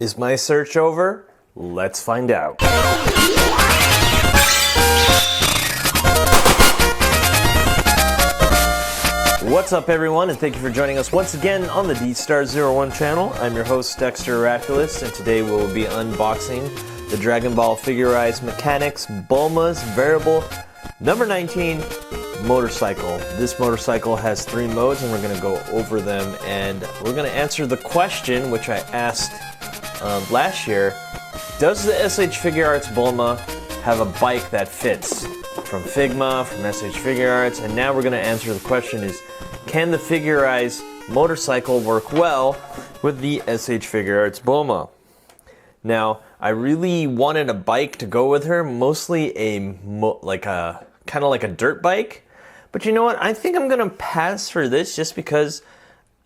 Is my search over? Let's find out. What's up, everyone, and thank you for joining us once again on the D-Star01 channel. I'm your host, Dexter Arafiles, and today we will be unboxing the Dragon Ball Figuarts Mechanics Bulma's Variable number 19 motorcycle. This motorcycle has 3 modes, and we're going to go over them, and we're going to answer the question which I asked last year. Does the SH Figuarts Bulma have a bike that fits? From Figma, from SH Figuarts, and now we're going to answer the question is, can the Figuarts motorcycle work well with the SH Figuarts Bulma? Now, I really wanted a bike to go with her, mostly kind of like a dirt bike. But you know what? I think I'm gonna pass for this just because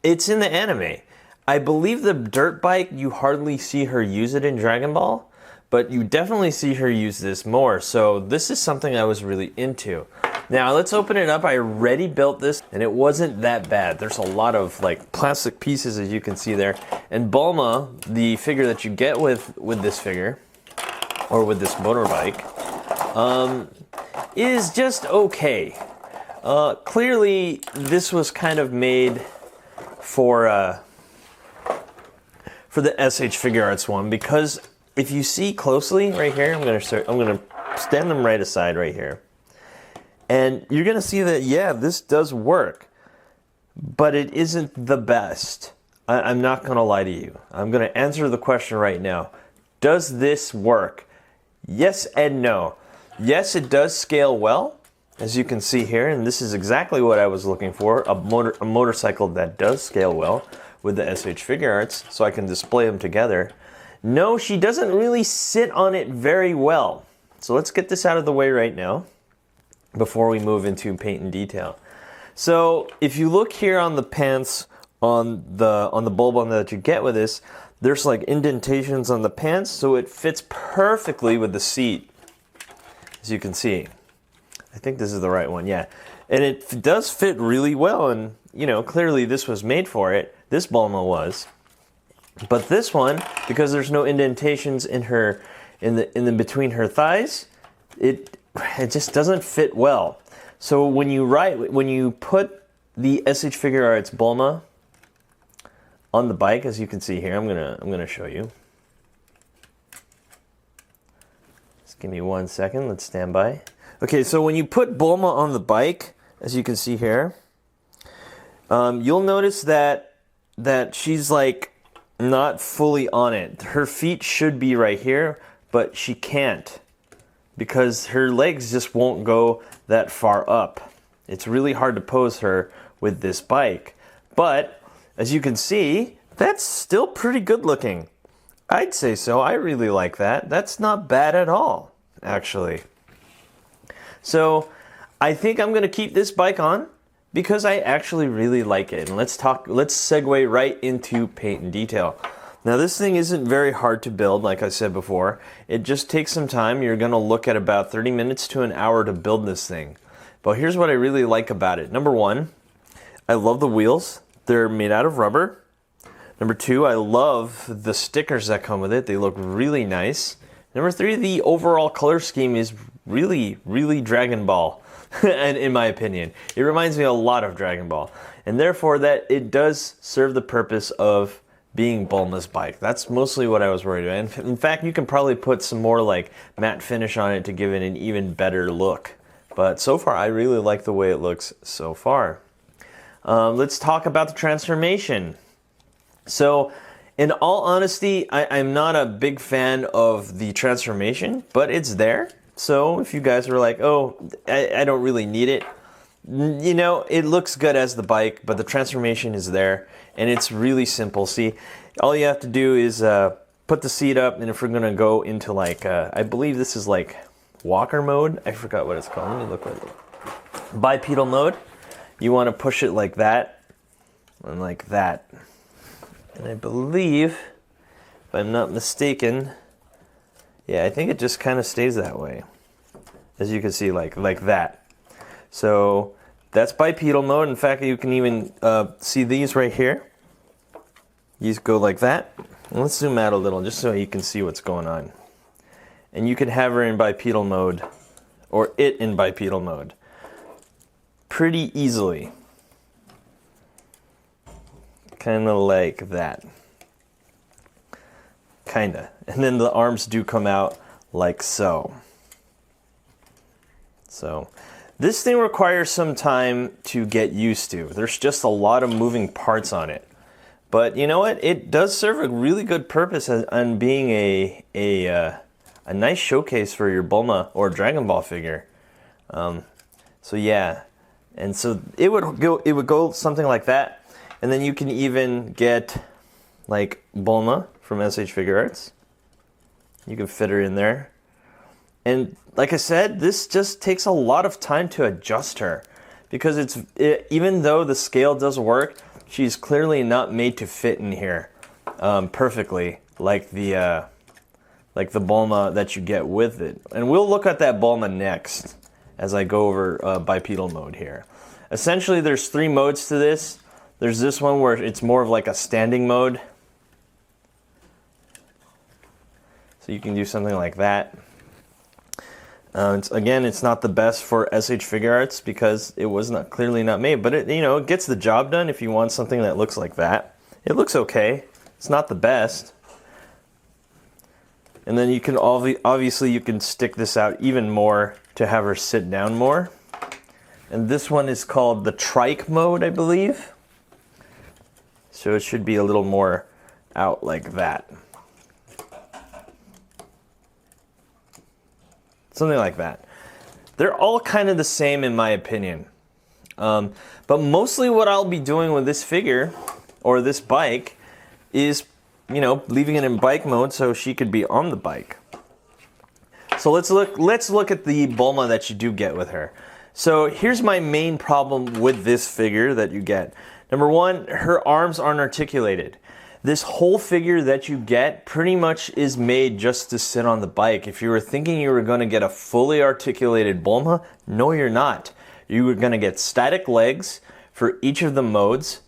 it's in the anime. I believe the dirt bike, you hardly see her use it in Dragon Ball, but you definitely see her use this more. So this is something I was really into. Now let's open it up. I already built this and it wasn't that bad. There's a lot of like plastic pieces, as you can see there. And Bulma, the figure that you get with this figure, or with this motorbike, is just okay. Clearly this was kind of made for the SH Figuarts one, because if you see closely right here, I'm gonna stand them right aside right here, and you're gonna see that, yeah, this does work, but it isn't the best. I'm not gonna lie to you. I'm gonna answer the question right now. Does this work? Yes and no. Yes, it does scale well, as you can see here, and this is exactly what I was looking for, a motorcycle that does scale well with the SH Figuarts, so I can display them together. No, she doesn't really sit on it very well. So let's get this out of the way right now before we move into paint and detail. So if you look here on the pants on the Bulma that you get with this, there's like indentations on the pants, so it fits perfectly with the seat, as you can see. I think this is the right one, yeah. And it does fit really well, and you know, clearly this was made for it. This Bulma was. But this one, because there's no indentations in the between her thighs, it just doesn't fit well. So when you put the SH Figuarts Bulma on the bike, as you can see here, I'm gonna show you. Just give me 1 second. Let's stand by. Okay, so when you put Bulma on the bike, as you can see here, you'll notice that she's like not fully on it. Her feet should be right here, but she can't, because her legs just won't go that far up. It's really hard to pose her with this bike. But as you can see, that's still pretty good looking. I'd say so. I really like that. That's not bad at all, actually. So I think I'm gonna keep this bike on because I actually really like it. And let's segue right into paint and detail. Now this thing isn't very hard to build, like I said before. It just takes some time. You're gonna look at about 30 minutes to an hour to build this thing. But here's what I really like about it. Number 1, I love the wheels. They're made out of rubber. Number 2, I love the stickers that come with it. They look really nice. Number 3, the overall color scheme is really, really Dragon Ball. And in my opinion, it reminds me a lot of Dragon Ball, and therefore that it does serve the purpose of being Bulma's bike. That's mostly what I was worried about. And in fact, you can probably put some more like matte finish on it to give it an even better look. But so far, I really like the way it looks so far. Let's talk about the transformation. So, in all honesty, I'm not a big fan of the transformation, but it's there. So if you guys were like, oh, I don't really need it, you know, it looks good as the bike, but the transformation is there, and it's really simple. See, all you have to do is put the seat up, and if we're going to go into like, I believe this is like walker mode. I forgot what it's called. Let me look at it. Bipedal mode. You want to push it like that, and like that. And I believe, if I'm not mistaken, yeah, I think it just kind of stays that way. As you can see, like that. So that's bipedal mode. In fact, you can even see these right here. These go like that, Let's zoom out a little just so you can see what's going on. And you can have her in bipedal mode, or it in bipedal mode, pretty easily. Kind of like that. Kinda. And then the arms do come out like so. So this thing requires some time to get used to. There's just a lot of moving parts on it. But you know what? It does serve a really good purpose on being a nice showcase for your Bulma or Dragon Ball figure. So yeah, and so it would go something like that, and then you can even get like Bulma from SH Figuarts. You can fit her in there, and like I said, this just takes a lot of time to adjust her because even though the scale does work, she's clearly not made to fit in here perfectly like the Bulma that you get with it. And we'll look at that Bulma next as I go over bipedal mode here. Essentially, there's 3 modes to this. There's this one where it's more of like a standing mode. So you can do something like that. Again, it's not the best for SH Figuarts because it was clearly not made, but it gets the job done if you want something that looks like that. It looks okay. It's not the best. And then you can obviously you can stick this out even more to have her sit down more. And this one is called the trike mode, I believe. So it should be a little more out like that. Something like that. They're all kind of the same in my opinion. But mostly what I'll be doing with this figure or this bike is, leaving it in bike mode so she could be on the bike. So let's look at the Bulma that you do get with her. So here's my main problem with this figure that you get. Number one, her arms aren't articulated. This whole figure that you get pretty much is made just to sit on the bike. If you were thinking you were going to get a fully articulated Bulma, no you're not. You were going to get static legs for each of the modes,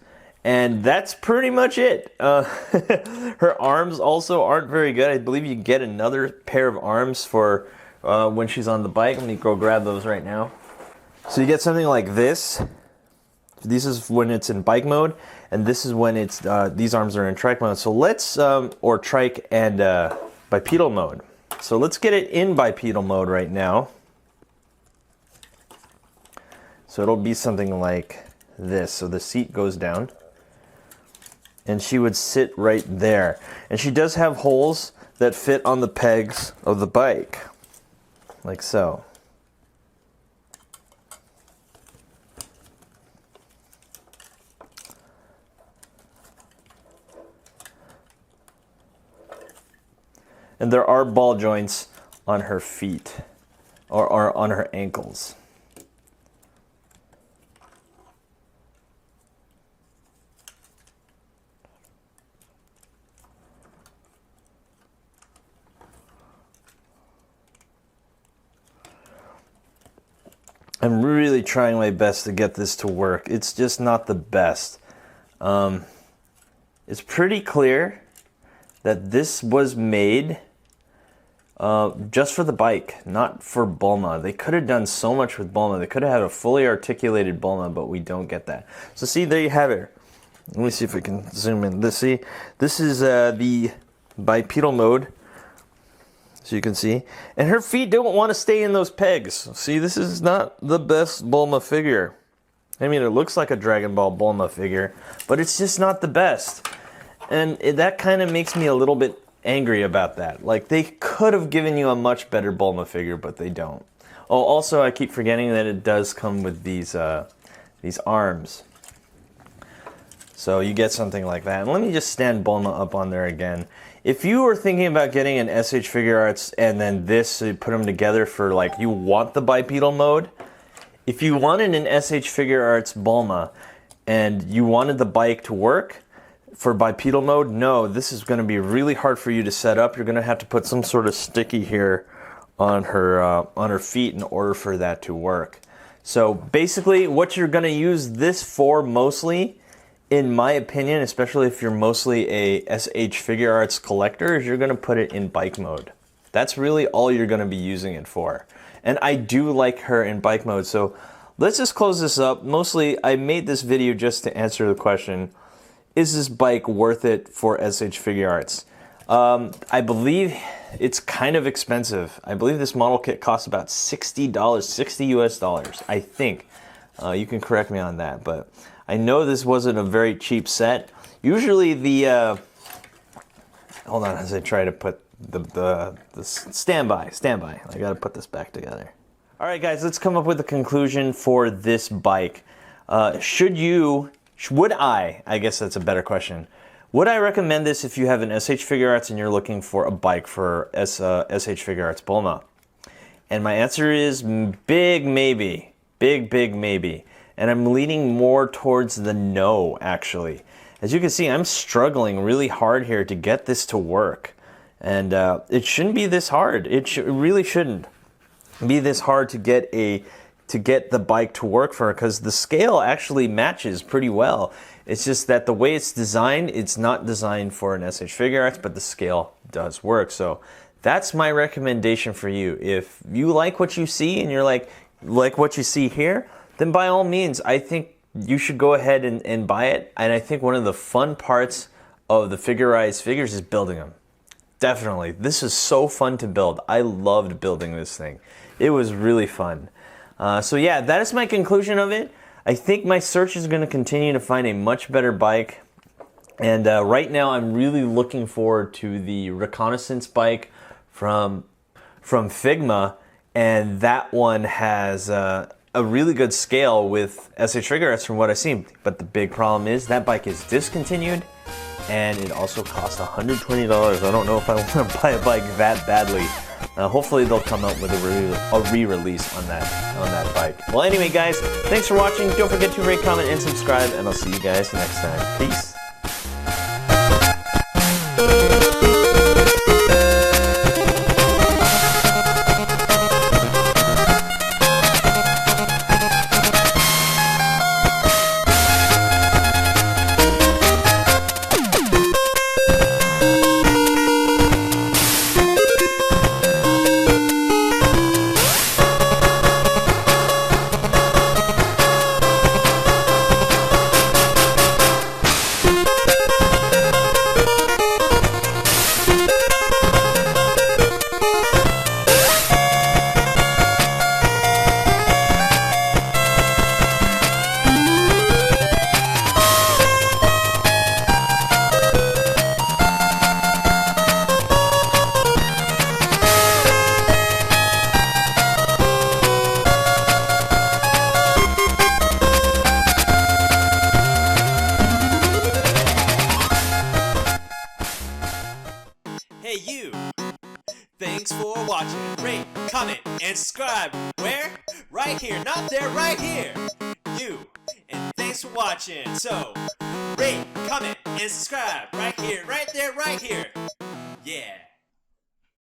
and that's pretty much it. Her arms also aren't very good. I believe you get another pair of arms for when she's on the bike. Let me go grab those right now. So you get something like this. This is when it's in bike mode, and this is when it's these arms are in trike mode. So let's or trike and bipedal mode. So let's get it in bipedal mode right now. So it'll be something like this. So the seat goes down, and she would sit right there. And she does have holes that fit on the pegs of the bike, like so. And there are ball joints on her feet or on her ankles. I'm really trying my best to get this to work. It's just not the best. It's pretty clear that this was made just for the bike, not for Bulma. They could have done so much with Bulma. They could have had a fully articulated Bulma, but we don't get that. So see, there you have it. Let me see if I can zoom in. This is the bipedal mode, so you can see. And her feet don't want to stay in those pegs. See, this is not the best Bulma figure. I mean, it looks like a Dragon Ball Bulma figure, but it's just not the best. And that kind of makes me a little bit angry about that. Like, they could have given you a much better Bulma figure, but they don't. Oh, also, I keep forgetting that it does come with these arms. So you get something like that. And let me just stand Bulma up on there again. If you were thinking about getting an SH Figuarts and then this, so you put them together for, like, you want the bipedal mode. If you wanted an SH Figuarts Bulma and you wanted the bike to work for bipedal mode, no, this is going to be really hard for you to set up. You're going to have to put some sort of sticky here on her feet in order for that to work. So basically what you're going to use this for mostly in my opinion, especially if you're mostly a SH Figuarts collector, is you're going to put it in bike mode. That's really all you're going to be using it for. And I do like her in bike mode, so let's just close this up. Mostly, I made this video just to answer the question, is this bike worth it for SH Figuarts? I believe it's kind of expensive. I believe this model kit costs about $60, 60 US dollars, I think. You can correct me on that, but I know this wasn't a very cheap set. Usually the, hold on as I try to put the standby. I gotta put this back together. All right, guys, let's come up with a conclusion for this bike. Would I guess that's a better question. Would I recommend this if you have an SH Figuarts and you're looking for a bike for SH Figuarts Bulma? And my answer is big maybe. Big maybe. And I'm leaning more towards the no, actually. As you can see, I'm struggling really hard here to get this to work. And it shouldn't be this hard. It really shouldn't be this hard to get the bike to work for her, because the scale actually matches pretty well. It's just that the way it's designed, it's not designed for an SH Figuarts, but the scale does work. So that's my recommendation for you. If you like what you see and you're like what you see here, then by all means, I think you should go ahead and buy it. And I think one of the fun parts of the Figurized figures is building them. Definitely. This is so fun to build. I loved building this thing. It was really fun. So yeah, that is my conclusion of it. I think my search is going to continue to find a much better bike. And right now I'm really looking forward to the reconnaissance bike from Figma. And that one has a really good scale with SH Figuarts from what I've seen. But the big problem is that bike is discontinued. And it also costs $120. I don't know if I want to buy a bike that badly. Hopefully they'll come out with a re-release on that bike. Well, anyway, guys, thanks for watching. Don't forget to rate, comment, and subscribe, and I'll see you guys next time. Peace. Hey you! Thanks for watching. Rate, comment, and subscribe. Where? Right here. Not there, right here. You. And thanks for watching. So, rate, comment, and subscribe. Right here, right there, right here. Yeah.